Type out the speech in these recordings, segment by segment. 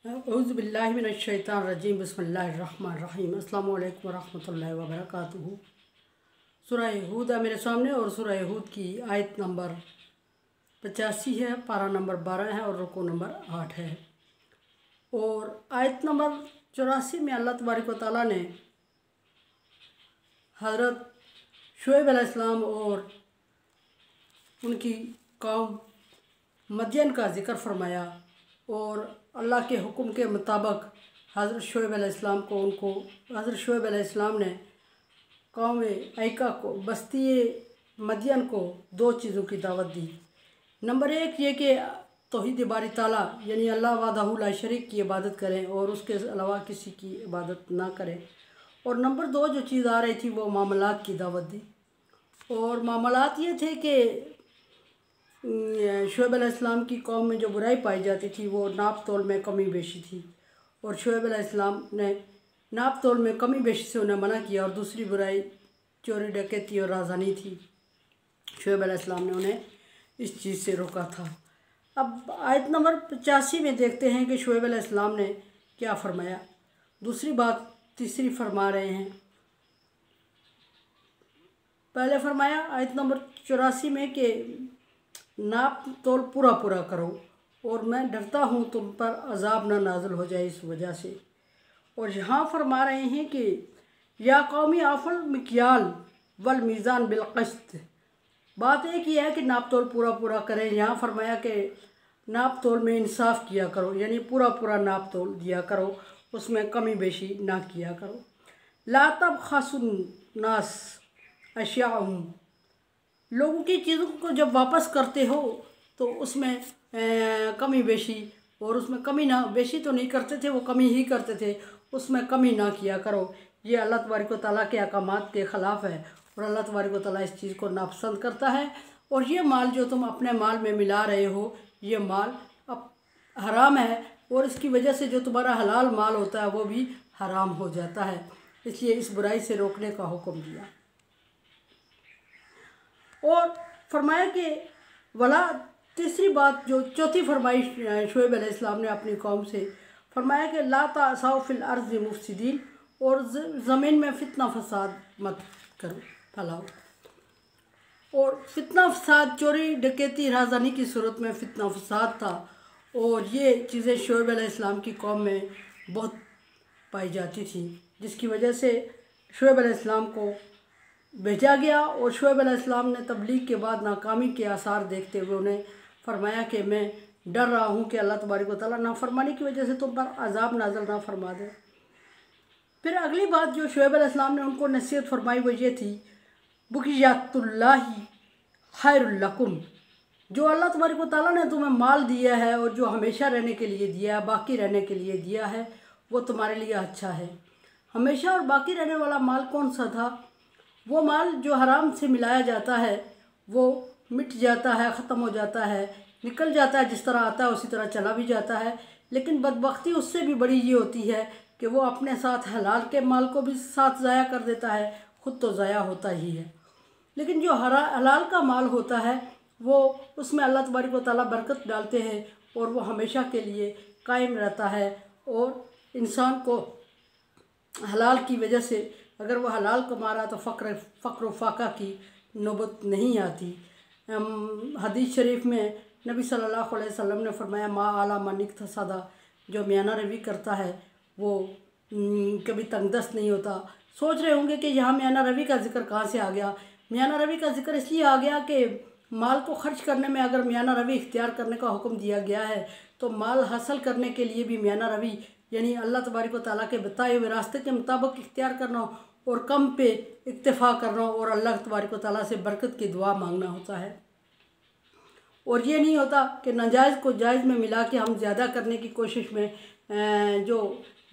औज़ुबिल्लाहिमिनश्शैतानिर्रजीम बिस्मिल्लाहिर्रहमानिर्रहीम अस्सलामु अलैकुम वरहमतुल्लाहि वबरकातुहू। सूरह हूद है मेरे सामने और सूरह हूद की आयत नंबर 85 है, पारा नंबर 12 है और रुकू नंबर 8 है। और आयत नंबर 84 में अल्लाह तबारक व तआला ने हज़रत शुएब अलैहिस्सलाम और उनकी कौम मदियन का ज़िक्र फरमाया और अल्लाह के हुक्म के मुताबिक हज़रत शुएब अलैहिस्सलाम ने कौम ऐका को बस्ती मदियन को दो चीज़ों की दावत दी। नंबर एक ये कि तौहीद बारी ताला यानी अल्लाह वहदहू ला शरीक की इबादत करें और उसके अलावा किसी की इबादत ना करें। और नंबर दो जो चीज़ आ रही थी वो मामलात की दावत दी। और मामलात ये थे कि शुएब अलैहिस्सलाम की कौम में जो बुराई पाई जाती थी वो नाप तोल में कमी बेशी थी और शुएब अलैहिस्सलाम ने नाप तोल में कमी बेशी से उन्हें मना किया। और दूसरी बुराई चोरी डकैती और राज़ानी थी। शुएब अलैहिस्सलाम ने उन्हें इस चीज़ से रोका था। अब आयत नंबर 85 में देखते हैं कि शुएब अलैहिस्सलाम ने क्या फरमाया। दूसरी बात तीसरी फरमा रहे हैं। पहले फरमाया आयत नंबर 84 में कि नाप तोल पूरा पूरा करो और मैं डरता हूँ तुम पर अजाब ना नाज़िल हो जाए इस वजह से। और यहाँ फरमा रहे हैं कि या कौमी आफल मिक्याल वल मीज़ान बिलक़िस्त। बात एक ही है कि नाप तोल पूरा पूरा करें। यहाँ फरमाया कि नाप तोल में इंसाफ किया करो यानी पूरा पूरा नाप तोल दिया करो, उसमें कमी बेशी ना किया करो। ला तबख़सुन नास अशियाअहुम, लोगों की चीज़ों को जब वापस करते हो तो उसमें कमी बेशी, और उसमें कमी ना बेशी तो नहीं करते थे, वो कमी ही करते थे, उसमें कमी ना किया करो। ये अल्लाह तबारक व तआला के अहकामात के ख़िलाफ़ है और अल्लाह तबारक व तआला इस चीज़ को नापसंद करता है। और ये माल जो तुम अपने माल में मिला रहे हो ये माल अब हराम है और इसकी वजह से जो तुम्हारा हलाल माल होता है वो भी हराम हो जाता है। इसलिए इस बुराई से रोकने का हुक्म दिया। और फरमाया कि वला तीसरी बात जो चौथी फरमाइश शुएब अलैहिस्सलाम ने अपनी कौम से फरमाया कि ला तासाउ फिल अर्ज़ि मुफ़सिदीन, और ज़मीन में फितना फसाद मत करो फैलाओ। और फितना फसाद चोरी डकैती राज़ानी की सूरत में फितना फसाद था और ये चीज़ें शुएब अलैहिस्सलाम की कौम में बहुत पाई जाती थी, जिसकी वजह से शुएब अलैहिस्सलाम को भेजा गया। और शुएब अलैहिस्सलाम ने तबलीग के बाद नाकामी के आसार देखते हुए उन्हें फरमाया कि मैं डर रहा हूँ कि अल्लाह तबारक व तआला नाफरमानी की वजह से तुम पर अजाब नाज़िल ना फरमा दे। फिर अगली बात जो शुएब अलैहिस्सलाम ने उनको नसीहत फरमाई वो ये थी, बुक़ियतुल्लाहि खैरुल लकुम, जो अल्लाह तबारक व तआला ने तुम्हें माल दिया है और जो हमेशा रहने के लिए दिया है, बाकी रहने के लिए दिया है, वो तुम्हारे लिए अच्छा है। हमेशा और बाकी रहने वाला माल कौन सा था? वो माल जो हराम से मिलाया जाता है वो मिट जाता है, ख़त्म हो जाता है, निकल जाता है, जिस तरह आता है उसी तरह चला भी जाता है। लेकिन बदबख्ती उससे भी बड़ी ये होती है कि वो अपने साथ हलाल के माल को भी साथ ज़ाया कर देता है, ख़ुद तो ज़ाया होता ही है। लेकिन जो हलाल का माल होता है वो उसमें अल्लाह तबारक व तआला बरकत डालते हैं और वो हमेशा के लिए कायम रहता है। और इंसान को हलाल की वजह से अगर वह हलाल कमा रहा तो फ़क्र फाका की नौबत नहीं आती। हदीस शरीफ में नबी सल्लल्लाहु अलैहि वसल्लम ने फरमाया, मा आला मन इक्तसदा, जो मियाना रवी करता है वो कभी तंगदस्त नहीं होता। सोच रहे होंगे कि यहाँ मियाना रवी का जिक्र कहाँ से आ गया। मियाना रवी का जिक्र इसलिए आ गया कि माल को खर्च करने में अगर मियाना रवी इख्तियार करने का हुक्म दिया गया है तो माल हासिल करने के लिए भी मियाना रवी यानी अल्लाह तबारक व तआला के बताए हुए रास्ते के मुताबिक इख्तियार करना और कम पे इक्तफ़ा करना और अल्लाह तबारक व तआला से बरकत की दुआ मांगना होता है। और ये नहीं होता कि नाजायज़ को जायज़ में मिला के हम ज़्यादा करने की कोशिश में जो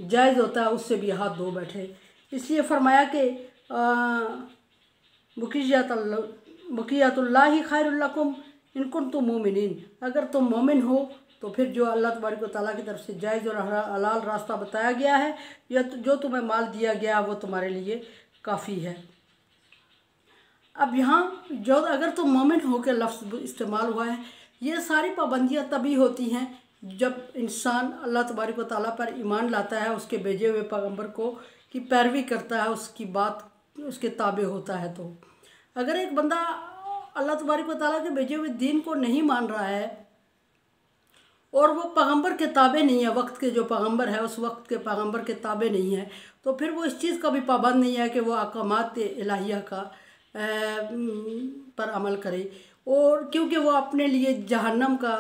जायज़ होता है उससे भी हाथ धो बैठे। इसलिए फरमाया कि बुक़ियतुल्लाहि खैरुल लकुम इन कुंतुम मोमिनीन, अगर तुम मोमिन हो तो फिर जो अल्लाह तबारक व तआला की तरफ से जायज़ और हलाल रास्ता बताया गया है या जो तुम्हें माल दिया गया वो तुम्हारे लिए काफ़ी है। अब यहाँ जो अगर तुम मोमिन हो के लफ्ज़ इस्तेमाल हुआ है, ये सारी पाबंदियाँ तभी होती हैं जब इंसान अल्लाह तबारक व तआला पर ईमान लाता है, उसके भेजे हुए पैगंबर को की पैरवी करता है, उसकी बात उसके ताबे होता है। तो अगर एक बंदा अल्लाह तबारक व तआला के भेजे हुए दीन को नहीं मान रहा है और वो पैगंबर के ताबे नहीं है, वक्त के जो पैगंबर है उस वक्त के पैगंबर के ताबे नहीं है, तो फिर वो इस चीज़ का भी पाबंद नहीं है कि वो अहकामात इलाहिया का पर अमल करे। और क्योंकि वो अपने लिए जहन्नम का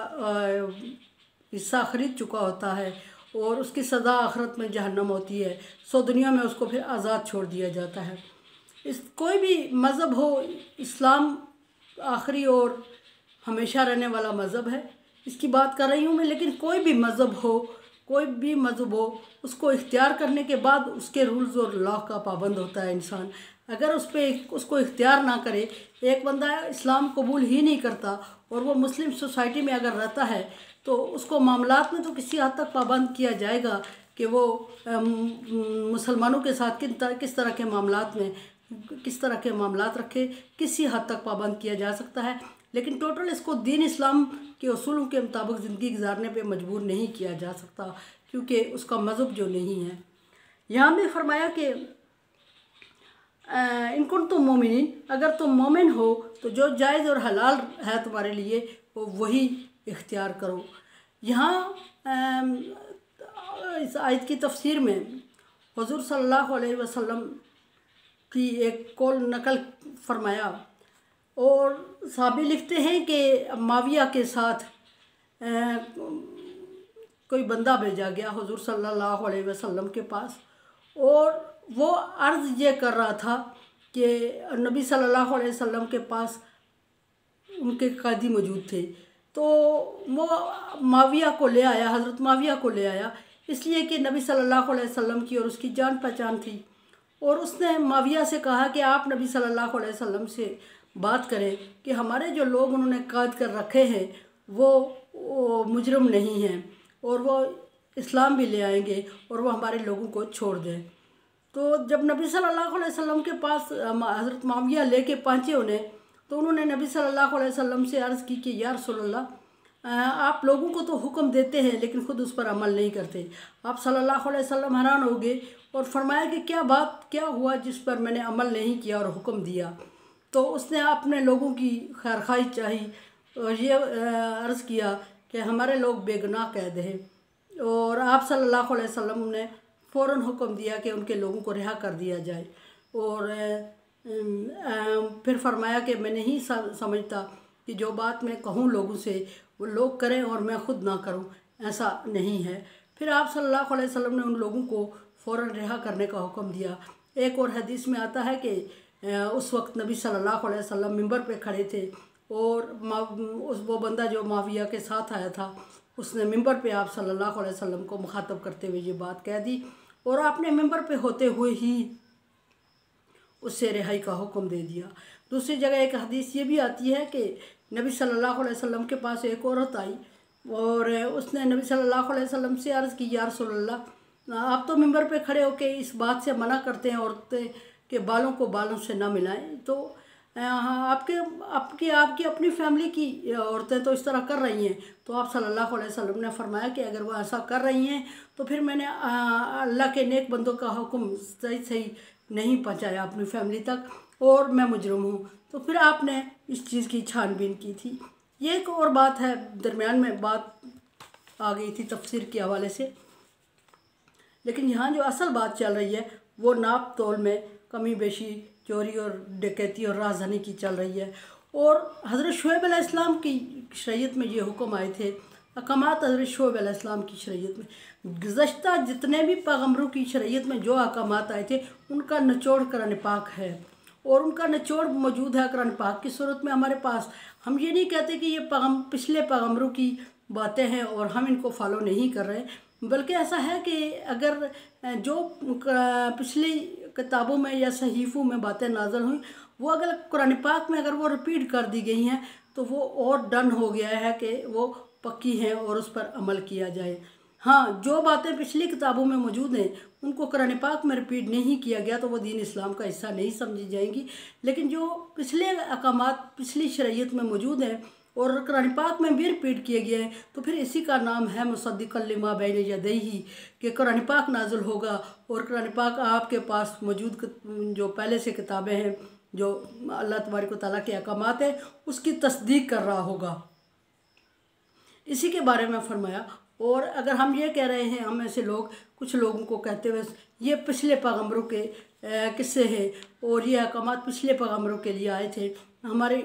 हिस्सा ख़रीद चुका होता है और उसकी सज़ा आखिरत में जहन्नम होती है, सो दुनिया में उसको फिर आज़ाद छोड़ दिया जाता है। इस कोई भी मज़हब हो, इस्लाम आखिरी और हमेशा रहने वाला मज़हब है, इसकी बात कर रही हूँ मैं। लेकिन कोई भी मज़हब हो, कोई भी मज़हब हो, उसको इख्तियार करने के बाद उसके रूल्स और लॉ का पाबंद होता है इंसान। अगर उसको इख्तियार ना करे, एक बंदा इस्लाम कबूल ही नहीं करता और वो मुस्लिम सोसाइटी में अगर रहता है तो उसको मामलात में तो किसी हद तक पाबंद किया जाएगा कि वो मुसलमानों के साथ किस तरह के मामलात में किस तरह के मामलात रखे, किसी हद तक पाबंद किया जा सकता है। लेकिन टोटल इसको दीन इस्लाम के उसूलों के मुताबिक ज़िंदगी गुजारने पे मजबूर नहीं किया जा सकता, क्योंकि उसका मज़हब जो नहीं है। यहाँ भी फरमाया कि इनकुन तुम मोमिनीन, अगर तुम मोमिन हो तो जो जायज़ और हलाल है तुम्हारे लिए वो वही इख्तियार करो। यहाँ इस आयत की तफसीर में हुज़ूर सल्लल्लाहु अलैहि वसल्लम की एक कौल नकल फरमाया और साहबी लिखते हैं कि माविया के साथ कोई बंदा भेजा गया हुज़ूर सल्लल्लाहु अलैहि वसल्लम के पास और वो अर्ज़ ये कर रहा था कि नबी सल्लल्लाहु अलैहि वसल्लम के पास उनके कादी मौजूद थे, तो वो माविया को ले आया, हज़रत माविया को ले आया, इसलिए कि नबी सल्लल्लाहु अलैहि वसल्लम की और उसकी जान पहचान थी। और उसने माविया से कहा कि आप नबी सल्लल्लाहु अलैहि वसल्लम से बात करें कि हमारे जो लोग उन्होंने कैद कर रखे हैं वो मुजरिम नहीं हैं और वो इस्लाम भी ले आएंगे और वो हमारे लोगों को छोड़ दें। तो जब नबी सल्लल्लाहु अलैहि वसल्लम के पास हज़रत माविया लेके पहुँचे उन्हें, तो उन्होंने नबी सल्लल्लाहु अलैहि वसल्लम से अर्ज़ की कि या रसूलल्लाह, आप लोगों को तो हुक्म देते हैं लेकिन ख़ुद उस पर अमल नहीं करते। आप सल्लल्लाहु अलैहि वसल्लम हैरान हो गए और फरमाया कि क्या हुआ जिस पर मैंने अमल नहीं किया और हुक्म दिया। तो उसने अपने लोगों की खैरखाई चाही और ये अर्ज़ किया कि हमारे लोग बेगुनाह कैद हैं और आप सल्लल्लाहु अलैहि वसल्लम ने फ़ौरन हुक्म दिया कि उनके लोगों को रिहा कर दिया जाए। और फिर फरमाया कि मैं नहीं समझता कि जो बात मैं कहूँ लोगों से वो लोग करें और मैं ख़ुद ना करूँ, ऐसा नहीं है। फिर आप सल्लल्लाहु अलैहि वसल्लम ने उन लोगों को फ़ौरन रिहा करने का हुक्म दिया। एक और हदीस में आता है कि उस वक्त नबी सल्लल्लाहु अलैहि वसल्लम मिंबर पे खड़े थे और वो बंदा जो माविया के साथ आया था उसने मिंबर पे आप सल्लल्लाहु अलैहि वसल्लम को मुखातब करते हुए ये बात कह दी और आपने मिंबर पे होते हुए ही उससे रिहाई का हुक्म दे दिया। दूसरी जगह एक हदीस ये भी आती है कि नबी सल्लल्लाहु अलैहि वसल्लम के पास एक औरत आई और उसने नबी सल्लल्लाहु अलैहि वसल्लम से अर्ज़ की, या रसूलल्लाह, आप तो मिंबर पे खड़े होके इस बात से मना करते हैं औरतें के बालों को बालों से ना मिलाएं, तो आपकी अपनी फैमिली की औरतें तो इस तरह कर रही हैं। तो आप सल्लल्लाहु अलैहि वसल्लम ने फरमाया कि अगर वो ऐसा कर रही हैं तो फिर मैंने अल्लाह के नेक बंदों का हुक्म सही नहीं पहुँचाया अपनी फैमिली तक और मैं मुजरिम हूँ। तो फिर आपने इस चीज़ की छानबीन की थी। ये एक और बात है, दरमियान में बात आ गई थी तफसीर के हवाले से। लेकिन यहाँ जो असल बात चल रही है वो नाप तोल में कमी बेशी, चोरी और डकैती और राजधानी की चल रही है। और हज़रत शुएब अलैहिस्सलाम की शरीयत में ये हुक्म आए थे, अहकामात हज़रत शुएब अलैहिस्सलाम की शरीयत में गुज़श्ता जितने भी पैगम्बरों की शरीयत में जो अहकामात आए थे उनका निचोड़ कुरान पाक है और उनका निचोड़ मौजूद है कुरान पाक की सूरत में हमारे पास। हम ये नहीं कहते कि ये पिछले पैगम्बरों की बातें हैं और हम इनको फॉलो नहीं कर रहे, बल्कि ऐसा है कि अगर जो पिछली किताबों में या सहीफ़ों में बातें नाज़िल हुई वो अगर कुरान पाक में अगर वो रिपीट कर दी गई हैं तो वो और डन हो गया है कि वो पक्की हैं और उस पर अमल किया जाए। हाँ, जो बातें पिछली किताबों में मौजूद हैं उनको कुरान पाक में रिपीट नहीं किया गया तो वो दीन इस्लाम का हिस्सा नहीं समझी जाएंगी। लेकिन जो पिछले अहकामात पिछली शरीयत में मौजूद हैं और कुरान पाक में भी रिपीट किए गए हैं, तो फिर इसी का नाम है मुसद्दिक़न लिमा बैन यदैहि, कि कुरान पाक नाज़िल होगा और कुरान पाक आपके पास मौजूद जो पहले से किताबें हैं, जो अल्लाह तबारक व तआला के अहकामात हैं, उसकी तस्दीक कर रहा होगा। इसी के बारे में फरमाया। और अगर हम ये कह रहे हैं, हम ऐसे लोग कुछ लोगों को कहते हुए ये पिछले पैगम्बरों के किस्से हैं और ये अहकामात पिछले पैगम्बरों के लिए आए थे, हमारे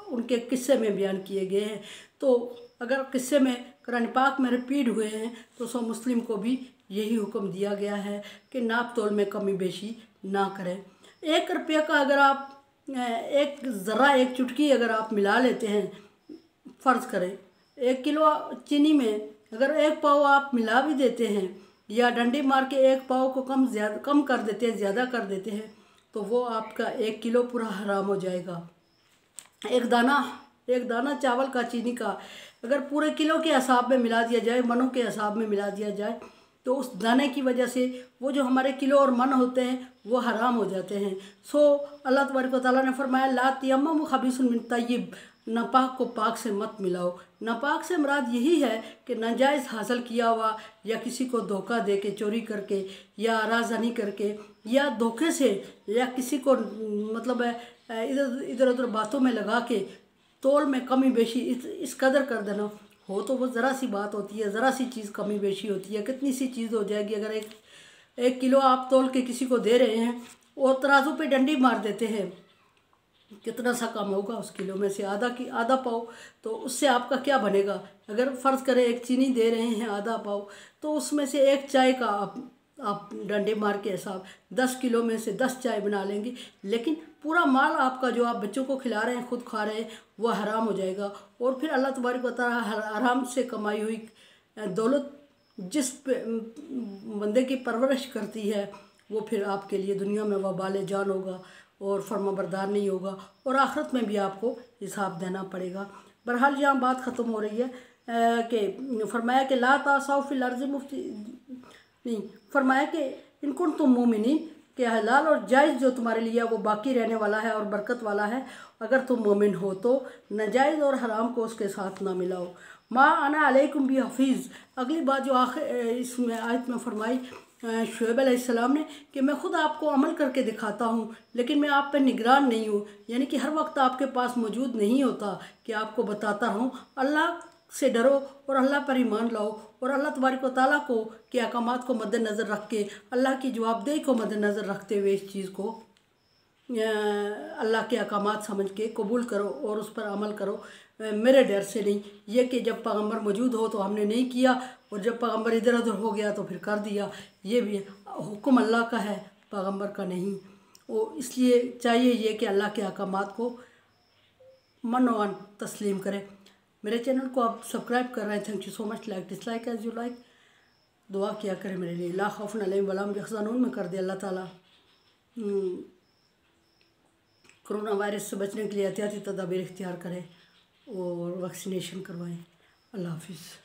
उनके किस्से में बयान किए गए हैं, तो अगर किस्से में कुरान पाक में रिपीट हुए हैं तो सो मुस्लिम को भी यही हुक्म दिया गया है कि नाप तोल में कमी बेशी ना करें। 1 रुपये का अगर आप एक ज़रा एक चुटकी अगर आप मिला लेते हैं, फ़र्ज़ करें 1 किलो चीनी में अगर 1 पाव आप मिला भी देते हैं या डंडी मार के 1 पाव को कम कर देते हैं, ज़्यादा कर देते हैं, तो वो आपका 1 किलो पूरा हराम हो जाएगा। एक दाना चावल का चीनी का अगर पूरे किलो के हिसाब में मिला दिया जाए, मनों के हिसाब में मिला दिया जाए, तो उस दाने की वजह से वो जो हमारे किलो और मन होते हैं वो हराम हो जाते हैं। सो अल्लाह तबारक व तआला ने फरमाया ला तयम्ममु खबीसुन मिन तय्यिब, नापाक को पाक से मत मिलाओ। नापाक से मुराद यही है कि नाजायज़ हासिल किया हुआ या किसी को धोखा दे के, चोरी करके या राजधानी करके या धोखे से या किसी को मतलब इधर उधर बातों में लगा के तोल में कमी बेशी इस कदर कर देना हो, तो वो ज़रा सी बात होती है, ज़रा सी चीज़ कमी बेशी होती है, कितनी सी चीज़ हो जाएगी। अगर एक किलो आप तोल के किसी को दे रहे हैं और तराजू पे डंडी मार देते हैं, कितना सा कम होगा उस किलो में से आधा पाव, तो उससे आपका क्या बनेगा। अगर फ़र्ज़ करें 1 चीनी दे रहे हैं आधा पाव, तो उसमें से 1 चाय का आप डंडे मार के हिसाब 10 किलो में से 10 चाय बना लेंगे, लेकिन पूरा माल आपका जो आप बच्चों को खिला रहे हैं, खुद खा रहे हैं, वो हराम हो जाएगा। और फिर अल्लाह तबारक व तआला हराम से कमाई हुई दौलत जिस बंदे की परवरिश करती है, वो फिर आपके लिए दुनिया में वबाल जान होगा और फर्माबरदार नहीं होगा, और आखिरत में भी आपको हिसाब देना पड़ेगा। बहरहाल यहाँ बात ख़त्म हो रही है कि फरमाया कि ला तासाउ फिल अर्ज़ि मुफ्ती नहीं, फरमाया कि इनकुन तुम मोमिनीन, कि हलाल और जायज़ जो तुम्हारे लिए वो बाकी रहने वाला है और बरकत वाला है, अगर तुम मोमिन हो तो नाजायज़ और हराम को उसके साथ ना मिलाओ। मा अना अलैकुम भी हफीज़, अगली बात जो आखिर इसमें आयत में फरमाई शुएब अलैहिस्सलाम ने कि मैं खुद आपको अमल करके दिखाता हूँ, लेकिन मैं आप पर निगरान नहीं हूँ, यानी कि हर वक्त आपके पास मौजूद नहीं होता कि आपको बताता रहूँ। अल्लाह से डरो और अल्लाह पर ईमान लाओ और अल्लाह तबारक व तआला को के अहकामात को मद्देनज़र रख के, अल्लाह की जवाबदेही को मद्देनज़र रखते हुए इस चीज़ को अल्लाह के अहकामात समझ के कबूल करो और उस पर अमल करो, मेरे डर से नहीं। ये कि जब पैगम्बर मौजूद हो तो हमने नहीं किया और जब पैगम्बर इधर उधर हो गया तो फिर कर दिया, ये भी हुक्म अल्लाह का है, पैगम्बर का नहीं। और इसलिए चाहिए ये कि अल्लाह के अहकामात को मनोअन तस्लीम करें। मेरे चैनल को आप सब्सक्राइब कर रहे हैं, thank you so much. Like dislike as you like, दुआ किया करें मेरे लिए। ला खौफुन अलैहिम वला हुम यहज़नून में कर दे अल्लाह ताला। कोरोना वायरस से बचने के लिए एहतियाती तदाबीर इख्तियार करें और वैक्सीनेशन करवाएं। अल्लाह हाफिज़।